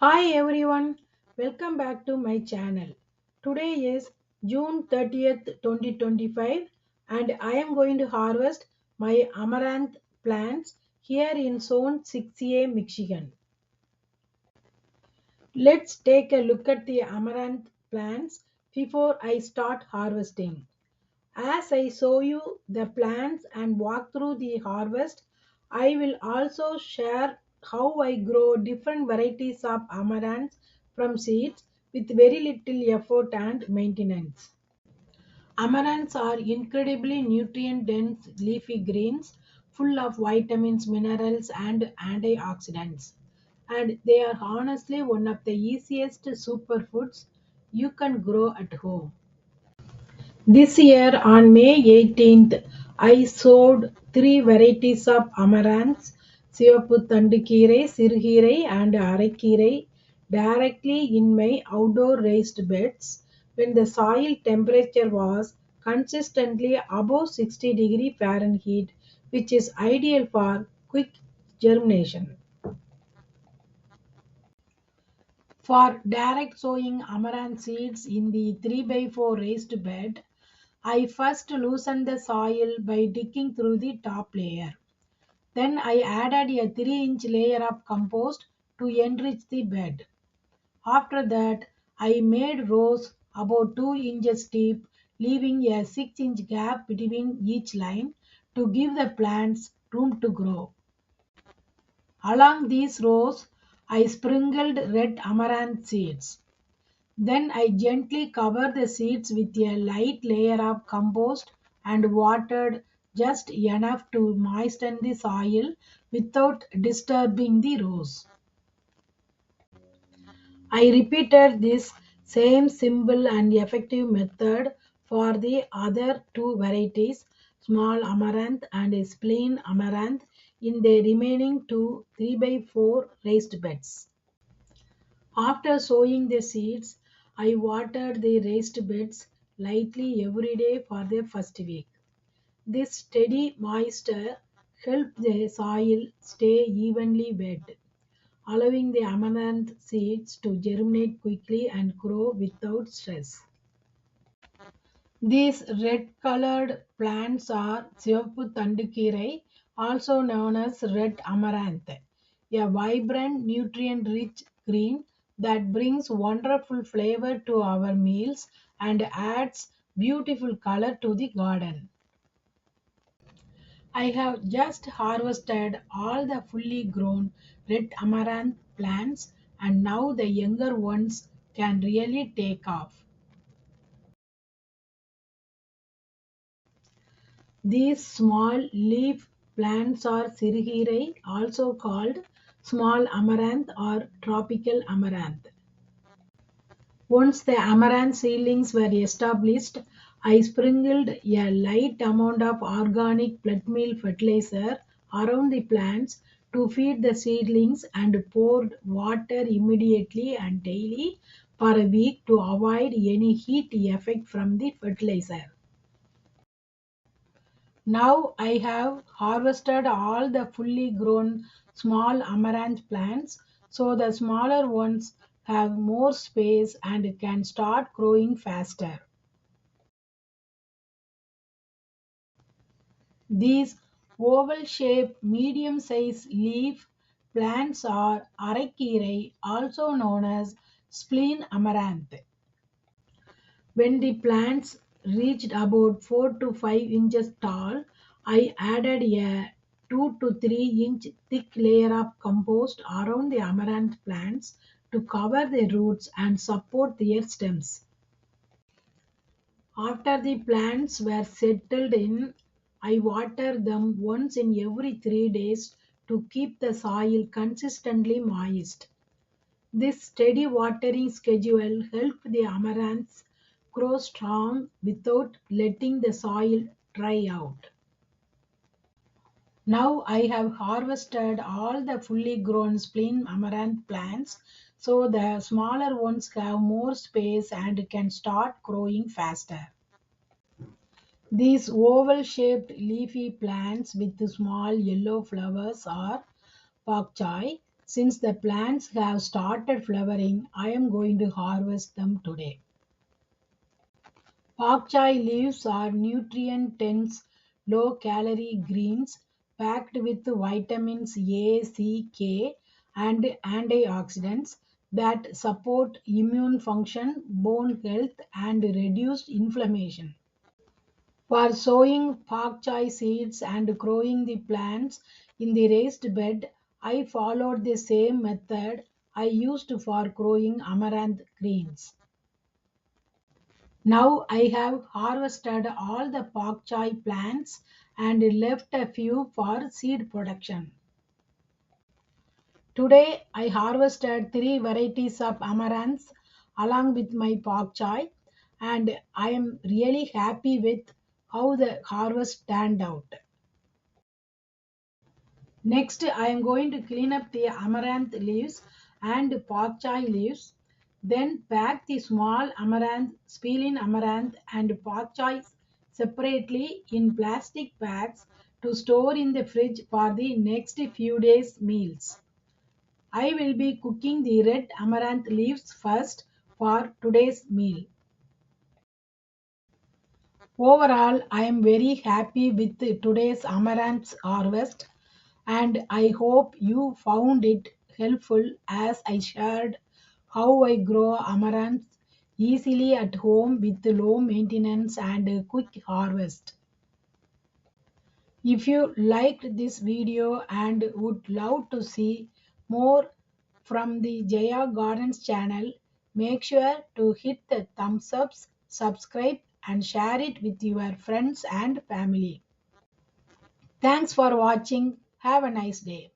Hi everyone, welcome back to my channel. Today is June 30th, 2025, and I am going to harvest my amaranth plants here in Zone 6A, Michigan. Let's take a look at the amaranth plants before I start harvesting. As I show you the plants and walk through the harvest, I will also share how I grow different varieties of amaranth from seeds with very little effort and maintenance. Amaranths are incredibly nutrient dense leafy greens full of vitamins, minerals, and antioxidants. And they are honestly one of the easiest superfoods you can grow at home. This year on May 18th, I sowed three varieties of amaranths, Sivapu Tandukirai, Sirhirai, and Arakkirai, directly in my outdoor raised beds when the soil temperature was consistently above 60 degrees Fahrenheit, which is ideal for quick germination. For direct sowing amaranth seeds in the 3 by 4 raised bed, I first loosened the soil by digging through the top layer. Then I added a 3-inch layer of compost to enrich the bed. After that, I made rows about 2 inches deep, leaving a 6-inch gap between each line to give the plants room to grow. Along these rows, I sprinkled red amaranth seeds. Then I gently covered the seeds with a light layer of compost and watered just enough to moisten the soil without disturbing the rows. I repeated this same simple and effective method for the other two varieties, small amaranth and spleen amaranth, in the remaining two 3 by 4 raised beds. After sowing the seeds, I watered the raised beds lightly every day for the first week. This steady moisture helped the soil stay evenly wet, allowing the amaranth seeds to germinate quickly and grow without stress. These red colored plants are Sivapu Tandukirai, also known as red amaranth, a vibrant, nutrient rich green that brings wonderful flavor to our meals and adds beautiful color to the garden. I have just harvested all the fully grown red amaranth plants, and now the younger ones can really take off. These small leaf plants are sirhirai, also called small amaranth or tropical amaranth. Once the amaranth seedlings were established, I sprinkled a light amount of organic plant meal fertilizer around the plants to feed the seedlings and poured water immediately and daily for a week to avoid any heat effect from the fertilizer. Now I have harvested all the fully grown small amaranth plants, so the smaller ones have more space and can start growing faster. These oval shaped medium sized leaf plants are Arakkirai, also known as spleen amaranth. When the plants reached about 4 to 5 inches tall, I added a 2 to 3-inch thick layer of compost around the amaranth plants to cover the roots and support their stems. After the plants were settled in, I water them once in every 3 days to keep the soil consistently moist. This steady watering schedule helped the amaranths grow strong without letting the soil dry out. Now I have harvested all the fully grown spleen amaranth plants, so the smaller ones have more space and can start growing faster. These oval shaped leafy plants with small yellow flowers are pak chai. Since the plants have started flowering, I am going to harvest them today. Pak chai leaves are nutrient dense, low calorie greens packed with vitamins A, C, K, and antioxidants that support immune function, bone health, and reduced inflammation. For sowing pak chai seeds and growing the plants in the raised bed, I followed the same method I used for growing amaranth greens. Now I have harvested all the pak chai plants and left a few for seed production. Today I harvested three varieties of amaranths along with my pak chai, and I am really happy with how the harvest turned out. Next, I am going to clean up the amaranth leaves and pak chai leaves. Then pack the small amaranth, spilin amaranth, and pak chai separately in plastic bags to store in the fridge for the next few days' meals. I will be cooking the red amaranth leaves first for today's meal. Overall, I am very happy with today's amaranth harvest, and I hope you found it helpful as I shared how I grow amaranth easily at home with low maintenance and a quick harvest. If you liked this video and would love to see more from the Jaya Gardens channel, make sure to hit the thumbs up, subscribe, and share it with your friends and family. Thanks for watching. Have a nice day.